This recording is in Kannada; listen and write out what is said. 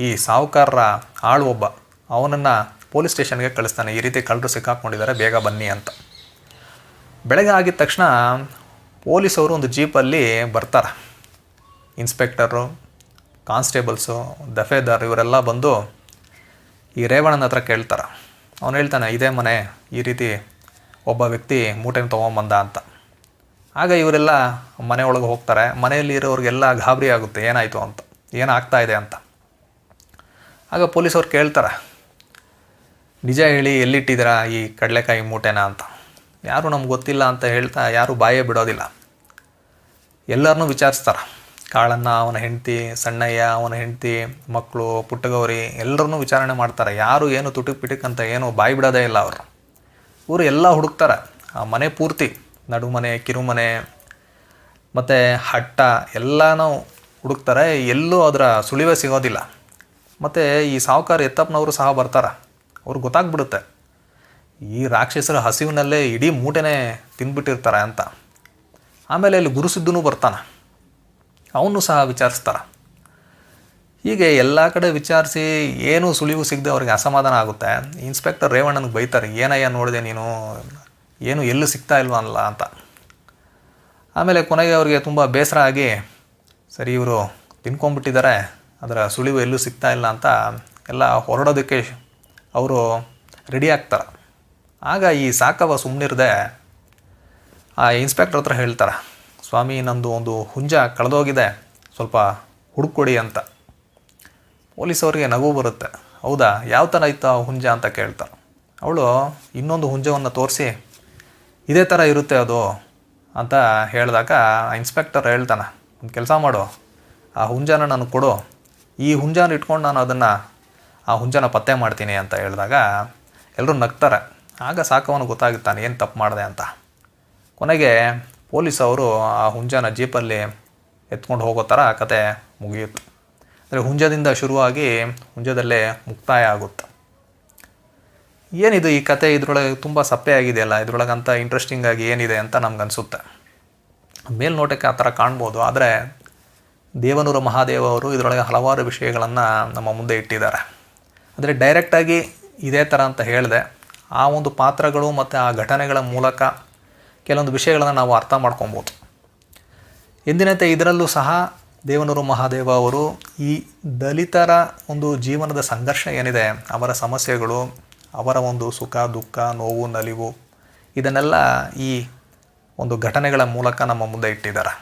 ಈ ಸಾಹುಕಾರರ ಆಳು ಒಬ್ಬ ಅವನನ್ನು ಪೊಲೀಸ್ ಸ್ಟೇಷನ್ಗೆ ಕಳಿಸ್ತಾನೆ. ಈ ರೀತಿ ಕಳ್ಳರು ಸಿಕ್ಕಾಕ್ಕೊಂಡಿದ್ದಾರೆ, ಬೇಗ ಬನ್ನಿ ಅಂತ. ಬೆಳಗ್ಗೆ ಆಗಿದ ತಕ್ಷಣ ಪೊಲೀಸವರು ಒಂದು ಜೀಪಲ್ಲಿ ಬರ್ತಾರೆ. ಇನ್ಸ್ಪೆಕ್ಟರು, ಕಾನ್ಸ್ಟೇಬಲ್ಸು, ದಫೇದಾರ್ ಇವರೆಲ್ಲ ಬಂದು ಈ ರೇವಣ್ಣನ ಹತ್ರ ಕೇಳ್ತಾರೆ. ಅವನು ಹೇಳ್ತಾನೆ, ಇದೇ ಮನೆ, ಈ ರೀತಿ ಒಬ್ಬ ವ್ಯಕ್ತಿ ಮೂಟೆನ ತೊಗೊಂಬಂದ ಅಂತ. ಆಗ ಇವರೆಲ್ಲ ಮನೆ ಒಳಗೆ ಹೋಗ್ತಾರೆ. ಮನೆಯಲ್ಲಿ ಇರೋರಿಗೆಲ್ಲ ಗಾಬರಿ ಆಗುತ್ತೆ, ಏನಾಯಿತು ಅಂತ, ಏನಾಗ್ತಾ ಇದೆ ಅಂತ. ಆಗ ಪೊಲೀಸವ್ರು ಕೇಳ್ತಾರೆ, ನಿಜ ಹೇಳಿ ಎಲ್ಲಿಟ್ಟಿದ್ದೀರಾ ಈ ಕಡಲೆಕಾಯಿ ಮೂಟೆನ ಅಂತ. ಯಾರೂ ನಮ್ಗೆ ಗೊತ್ತಿಲ್ಲ ಅಂತ ಹೇಳ್ತಾ ಯಾರೂ ಬಾಯೇ ಬಿಡೋದಿಲ್ಲ. ಎಲ್ಲರನ್ನೂ ವಿಚಾರಿಸ್ತಾರೆ. ಕಾಳಣ್ಣ, ಅವನ ಹೆಂಡತಿ, ಸಣ್ಣಯ್ಯ, ಅವನ ಹೆಂಡತಿ, ಮಕ್ಕಳು, ಪುಟ್ಟಗೌರಿ ಎಲ್ಲರನ್ನೂ ವಿಚಾರಣೆ ಮಾಡ್ತಾರೆ. ಯಾರು ಏನು ತುಟುಕ್ ಪಿಟುಕ್ ಅಂತ ಏನು ಬಾಯಿ ಬಿಡೋದೇ ಇಲ್ಲ ಅವರು. ಇವರು ಎಲ್ಲ ಹುಡುಕ್ತಾರೆ, ಆ ಮನೆ ಪೂರ್ತಿ, ನಡುಮನೆ, ಕಿರುಮನೆ ಮತ್ತು ಹಟ್ಟ ಎಲ್ಲನೂ ಹುಡುಕ್ತಾರೆ. ಎಲ್ಲೂ ಅದರ ಸುಳಿವೇ ಸಿಗೋದಿಲ್ಲ. ಮತ್ತು ಈ ಸಾಹುಕಾರ ಎತ್ತಪ್ಪನವರು ಸಹ ಬರ್ತಾರೆ. ಅವ್ರಿಗೆ ಗೊತ್ತಾಗ್ಬಿಡುತ್ತೆ ಈ ರಾಕ್ಷಸರ ಹಸಿವಿನಲ್ಲೇ ಇಡೀ ಮೂಟೆನೇ ತಿಂದ್ಬಿಟ್ಟಿರ್ತಾರೆ ಅಂತ. ಆಮೇಲೆ ಇಲ್ಲಿ ಗುರುಸಿದ್ದನೂ ಬರ್ತಾನೆ, ಅವನು ಸಹ ವಿಚಾರಿಸ್ತಾರೆ. ಹೀಗೆ ಎಲ್ಲ ಕಡೆ ವಿಚಾರಿಸಿ ಏನೂ ಸುಳಿವು ಸಿಗದೆ ಅವ್ರಿಗೆ ಅಸಮಾಧಾನ ಆಗುತ್ತೆ. ಇನ್ಸ್ಪೆಕ್ಟರ್ ರೇವಣ್ಣನಿಗೆ ಬೈತಾರೆ, ಏನಯ್ಯ ನೋಡಿದೆ ನೀನು, ಏನು ಎಲ್ಲೂ ಸಿಗ್ತಾ ಇಲ್ವಲ್ಲ ಅಂತ. ಆಮೇಲೆ ಕೊನೆಗೆ ಅವ್ರಿಗೆ ತುಂಬ ಬೇಸರ ಆಗಿ, ಸರಿ ಇವರು ತಿನ್ಕೊಂಡ್ಬಿಟ್ಟಿದ್ದಾರೆ, ಅದರ ಸುಳಿವು ಎಲ್ಲೂ ಸಿಗ್ತಾ ಇಲ್ಲ ಅಂತ ಎಲ್ಲ ಹೊರಡೋದಕ್ಕೆ ಅವರು ರೆಡಿ ಆಗ್ತಾರೆ. ಆಗ ಈ ಸಾಕವ ಸುಮ್ಮನಿರದೆ ಆ ಇನ್ಸ್ಪೆಕ್ಟರ್ ಹತ್ರ ಹೇಳ್ತಾರೆ, ಸ್ವಾಮಿ ನಂದು ಒಂದು ಹುಂಜ ಕಳೆದೋಗಿದೆ, ಸ್ವಲ್ಪ ಹುಡುಕೊಡಿ ಅಂತ. ಪೊಲೀಸವ್ರಿಗೆ ನಗು ಬರುತ್ತೆ. ಹೌದಾ, ಯಾವ ಥರ ಇತ್ತು ಆ ಹುಂಜ ಅಂತ ಕೇಳ್ತಾರೆ. ಅವಳು ಇನ್ನೊಂದು ಹುಂಜವನ್ನು ತೋರಿಸಿ, ಇದೇ ಥರ ಇರುತ್ತೆ ಅದು ಅಂತ ಹೇಳಿದಾಗ ಇನ್ಸ್ಪೆಕ್ಟರ್ ಹೇಳ್ತಾನೆ, ಒಂದು ಕೆಲಸ ಮಾಡು, ಆ ಹುಂಜನ ನನಗೆ ಕೊಡು, ಈ ಹುಂಜನ ಇಟ್ಕೊಂಡು ನಾನು ಆ ಹುಂಜನ ಪತ್ತೆ ಮಾಡ್ತೀನಿ ಅಂತ ಹೇಳಿದಾಗ ಎಲ್ಲರೂ ನಗ್ತಾರೆ. ಆಗ ಸಾಕವನು ಗೊತ್ತಾಗುತ್ತಾನೆ ಏನು ತಪ್ಪು ಮಾಡಿದೆ ಅಂತ. ಕೊನೆಗೆ ಪೊಲೀಸವರು ಆ ಹುಂಜನ ಜೀಪಲ್ಲಿ ಎತ್ಕೊಂಡು ಹೋಗೋ ಥರ ಕತೆ ಮುಗಿಯುತ್ತೆ. ಅಂದರೆ ಹುಂಜದಿಂದ ಶುರುವಾಗಿ ಹುಂಜದಲ್ಲೇ ಮುಕ್ತಾಯ ಆಗುತ್ತೆ. ಏನಿದು ಈ ಕತೆ, ಇದರೊಳಗೆ ತುಂಬ ಸಪ್ಪೆ ಆಗಿದೆಯಲ್ಲ, ಇದರೊಳಗಂತ ಇಂಟ್ರೆಸ್ಟಿಂಗಾಗಿ ಏನಿದೆ ಅಂತ ನಮ್ಗನ್ಸುತ್ತೆ. ಮೇಲ್ನೋಟಕ್ಕೆ ಆ ಥರ ಕಾಣ್ಬೋದು. ಆದರೆ ದೇವನೂರ ಮಹಾದೇವ ಅವರು ಇದರೊಳಗೆ ಹಲವಾರು ವಿಷಯಗಳನ್ನು ನಮ್ಮ ಮುಂದೆ ಇಟ್ಟಿದ್ದಾರೆ. ಅಂದರೆ ಡೈರೆಕ್ಟಾಗಿ ಇದೇ ಥರ ಅಂತ ಹೇಳಿದೆ, ಆ ಒಂದು ಪಾತ್ರಗಳು ಮತ್ತು ಆ ಘಟನೆಗಳ ಮೂಲಕ ಕೆಲವೊಂದು ವಿಷಯಗಳನ್ನು ನಾವು ಅರ್ಥ ಮಾಡ್ಕೊಬೋದು. ಎಂದಿನಂತೆ ಇದರಲ್ಲೂ ಸಹ ದೇವನೂರು ಮಹಾದೇವ ಅವರು ಈ ದಲಿತರ ಒಂದು ಜೀವನದ ಸಂಘರ್ಷ ಏನಿದೆ, ಅವರ ಸಮಸ್ಯೆಗಳು, ಅವರ ಒಂದು ಸುಖ ದುಃಖ ನೋವು ನಲಿವು, ಇದನ್ನೆಲ್ಲ ಈ ಒಂದು ಘಟನೆಗಳ ಮೂಲಕ ನಮ್ಮ ಮುಂದೆ ಇಟ್ಟಿದ್ದಾರೆ.